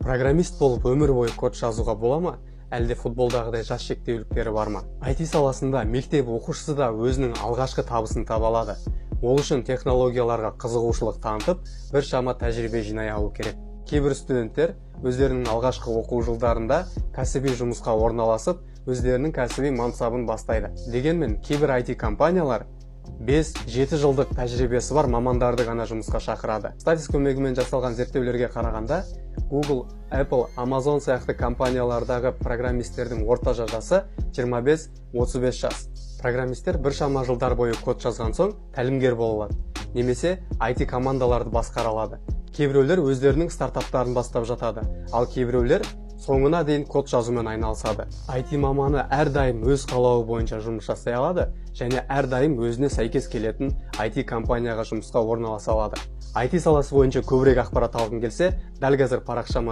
Программист болып өмір бойы код жазуға бола ма, әлде футболдағыдай жас шектеуліктері бар ма? IT саласында мектеп оқушысы да өзінің алғашқы табысын таба алады. Ол үшін технологияларға қызығушылық танытып, біршама тәжірибе жинай алу керек. Кейбір студенттер өздерінің алғашқы оқу жылдарында кәсіби жұмысқа орналасып, өздерінің кәсіби мансабын бастайды. Дегенмен, кейбір IT компаниялар 5-7 жылдық тәжірибесі бар мамандарды ғана жұмысқа шақырады. Статис көмегімен жасалған зерттеулерге қарағанда, Google, Apple, Amazon сияқты компаниялардағы программистердің орташа жасы 25-35 жас. Программистер біршама жылдар бойы код жазған соң тәлімгер бола алады, немесе IT командаларды басқара алады. Кейбіреулер өздерінің стартаптарын бастап жатады, ал кейбіреулер соңына дейін код жазумен айналысады. IT маманы әрдайым өз қалауы бойынша жұмыс жасай алады және әрдайым өзіне сәйкес келетін IT компанияға жұмысқа орналаса алады. IT саласы бойынша көбірек ақпарат алғың келсе, дәл қазір парақшама